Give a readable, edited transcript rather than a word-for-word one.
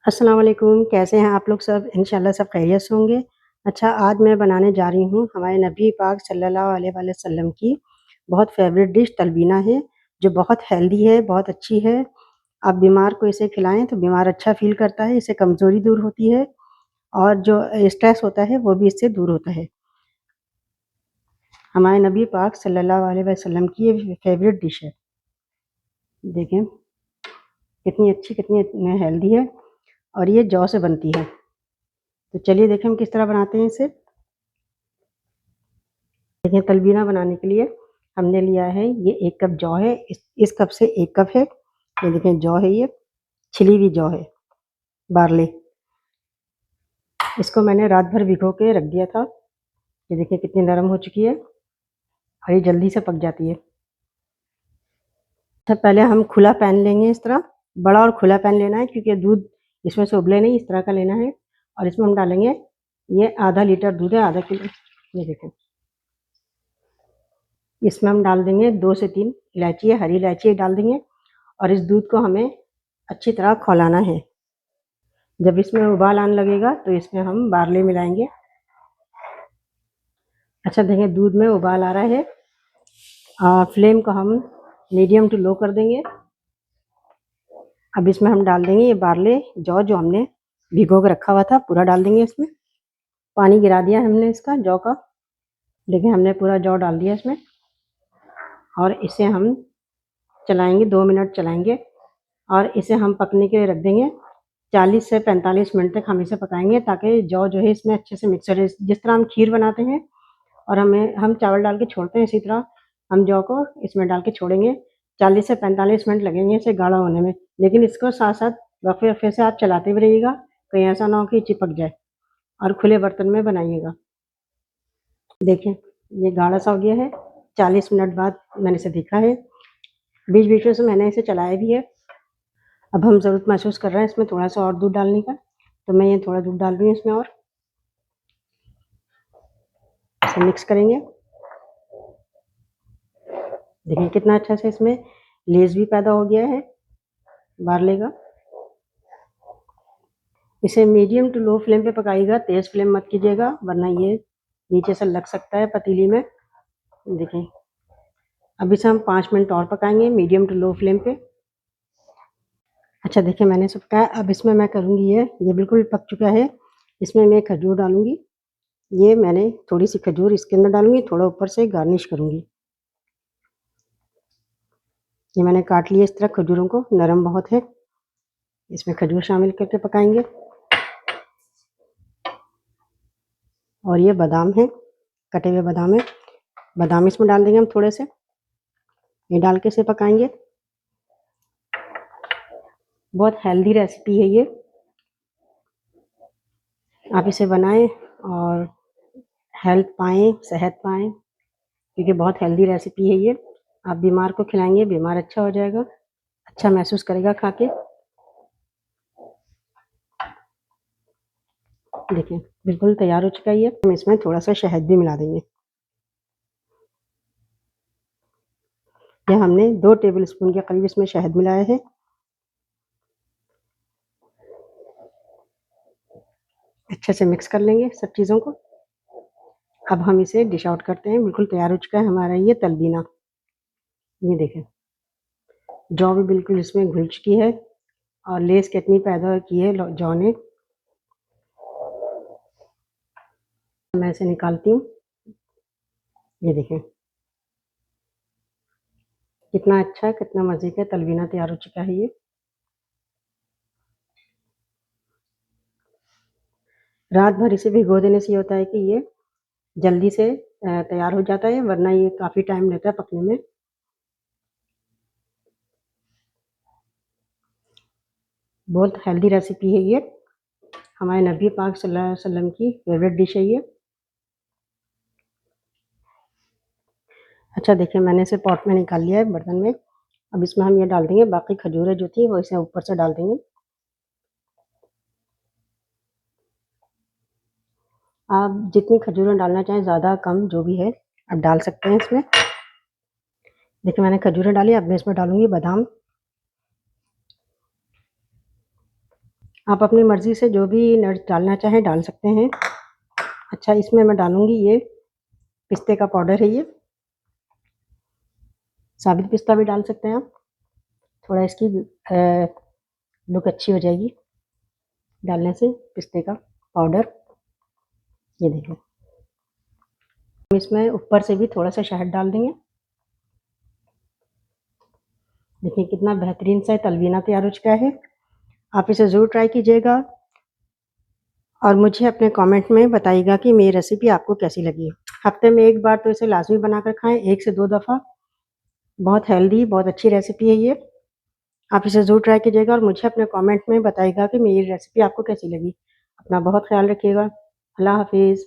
अस्सलाम वालेकुम, कैसे हैं आप लोग सब? इंशाल्लाह सब खैरियत से होंगे। अच्छा, आज मैं बनाने जा रही हूँ हमारे नबी पाक सल्लल्लाहु अलैहि वसल्लम की बहुत फ़ेवरेट डिश तलबीना है, जो बहुत हेल्दी है, बहुत अच्छी है। आप बीमार को इसे खिलाएँ तो बीमार अच्छा फ़ील करता है, इससे कमज़ोरी दूर होती है और जो स्ट्रेस होता है वो भी इससे दूर होता है। हमारे नबी पाक सल्लल्लाहु अलैहि वसल्लम की ये फ़ेवरेट डिश है। देखें, कितनी अच्छी, कितनी हेल्दी है और ये जौ से बनती है। तो चलिए देखें हम किस तरह बनाते हैं इसे। देखिए तलबीना बनाने के लिए हमने लिया है ये 1 कप जौ है, इस कप से 1 कप है। ये देखें जौ है, ये छिली हुई जौ है, बारले। इसको मैंने रात भर भिगो के रख दिया था। ये देखिए कितनी नरम हो चुकी है और ये जल्दी से पक जाती है। अच्छा, पहले हम खुला पैन लेंगे, इस तरह बड़ा और खुला पैन लेना है क्योंकि दूध इसमें से उबले नहीं, इस तरह का लेना है। और इसमें हम डालेंगे, ये आधा लीटर दूध है, आधा किलो। ये देखें, इसमें हम डाल देंगे 2 से 3 इलायची है, हरी इलायची डाल देंगे और इस दूध को हमें अच्छी तरह खौलाना है। जब इसमें उबाल आने लगेगा तो इसमें हम बार्ले मिलाएंगे। अच्छा, देखिए दूध में उबाल आ रहा है। फ्लेम को हम मीडियम टू लो कर देंगे। अब इसमें हम डाल देंगे ये बार्ले जौ जो हमने भिगो के रखा हुआ था, पूरा डाल देंगे इसमें। पानी गिरा दिया हमने इसका जौ का। देखिए हमने पूरा जौ डाल दिया इसमें और इसे हम चलाएंगे, 2 मिनट चलाएंगे और इसे हम पकने के लिए रख देंगे। 40 से 45 मिनट तक हम इसे पकाएंगे ताकि जौ जो है इसमें अच्छे से मिक्स हो जाए। जिस तरह हम खीर बनाते हैं और हम चावल डाल के छोड़ते हैं, इसी तरह हम जौ को इसमें डाल के छोड़ेंगे। 40 से 45 मिनट लगेंगे इसे गाढ़ा होने में, लेकिन इसको साथ साथ वक्फे वक्फे से आप चलाते भी रहिएगा, कहीं ऐसा ना हो कि चिपक जाए। और खुले बर्तन में बनाइएगा। देखें ये गाढ़ा सा हो गया है। 40 मिनट बाद मैंने इसे देखा है, बीच बीच में से मैंने इसे चलाया भी है। अब हम ज़रूरत महसूस कर रहे हैं इसमें थोड़ा सा और दूध डालने का, तो मैं ये थोड़ा दूध डाल रही हूँ इसमें और इसे मिक्स करेंगे। देखिए कितना अच्छा से इसमें लेस भी पैदा हो गया है बार्ले का। इसे मीडियम टू लो फ्लेम पे पकाइएगा, तेज़ फ्लेम मत कीजिएगा वरना ये नीचे से लग सकता है पतीली में। देखिए अब इसे हम 5 मिनट और पकाएंगे मीडियम टू लो फ्लेम पे। अच्छा, देखिए मैंने इसे पकाया। अब इसमें मैं करूँगी ये बिल्कुल पक चुका है। इसमें मैं खजूर डालूँगी। ये मैंने थोड़ी सी खजूर इसके अंदर डालूँगी, थोड़ा ऊपर से गार्निश करूँगी। ये मैंने काट लिया इस तरह खजूरों को, नरम बहुत है। इसमें खजूर शामिल करके पकाएंगे। और ये बादाम है, कटे हुए बादाम है, बादाम इसमें डाल देंगे हम थोड़े से। ये डाल के इसे पकाएंगे। बहुत हेल्दी रेसिपी है ये, आप इसे बनाएं और हेल्थ पाएँ, सेहत पाएँ, क्योंकि बहुत हेल्दी रेसिपी है ये। आप बीमार को खिलाएंगे, बीमार अच्छा हो जाएगा, अच्छा महसूस करेगा खा के। देखिए बिल्कुल तैयार हो चुका है ये। हम इसमें थोड़ा सा शहद भी मिला देंगे। ये हमने 2 टेबल स्पून के करीब इसमें शहद मिलाया है। अच्छे से मिक्स कर लेंगे सब चीज़ों को। अब हम इसे डिश आउट करते हैं। बिल्कुल तैयार हो चुका है हमारा ये तलबीना। ये देखें जौ भी बिल्कुल इसमें घुल चुकी है और लेस कितनी पैदा की है जौ ने। मैं इसे निकालती हूँ। ये देखें कितना अच्छा, कितना मज़े का तलबीना तैयार हो चुका है ये। रात भर इसे भिगो देने से ये होता है कि ये जल्दी से तैयार हो जाता है, वरना ये काफ़ी टाइम लेता है पकने में। बहुत हेल्दी रेसिपी है ये, हमारे नबी पाक सल्लल्लाहु अलैहि वसल्लम की फेवरेट डिश है ये। अच्छा, देखिए मैंने इसे पॉट में निकाल लिया है बर्तन में। अब इसमें हम ये डाल देंगे, बाकी खजूरें जो थी वो इसे ऊपर से डाल देंगे। आप जितनी खजूरें डालना चाहें, ज़्यादा कम जो भी है आप डाल सकते हैं इसमें। देखिए मैंने खजूरें डाली, अब मैं इसमें डालूंगी बादाम। आप अपनी मर्ज़ी से जो भी नट्स डालना चाहें डाल सकते हैं। अच्छा, इसमें मैं डालूँगी ये पिस्ते का पाउडर है ये। साबित पिस्ता भी डाल सकते हैं आप, थोड़ा इसकी लुक अच्छी हो जाएगी डालने से पिस्ते का पाउडर। ये देखें, हम इसमें ऊपर से भी थोड़ा सा शहद डाल देंगे। देखिए कितना बेहतरीन सा तलवीना तैयार हो चुका है। आप इसे ज़रूर ट्राई कीजिएगा और मुझे अपने कमेंट में बताइएगा कि मेरी रेसिपी आपको कैसी लगी। हफ्ते में एक बार तो इसे लाजमी बनाकर खाएं, 1 से 2 दफ़ा। बहुत हेल्दी, बहुत अच्छी रेसिपी है ये। आप इसे ज़रूर ट्राई कीजिएगा और मुझे अपने कमेंट में बताइएगा कि मेरी रेसिपी आपको कैसी लगी। अपना बहुत ख्याल रखिएगा। अल्लाह हाफिज़।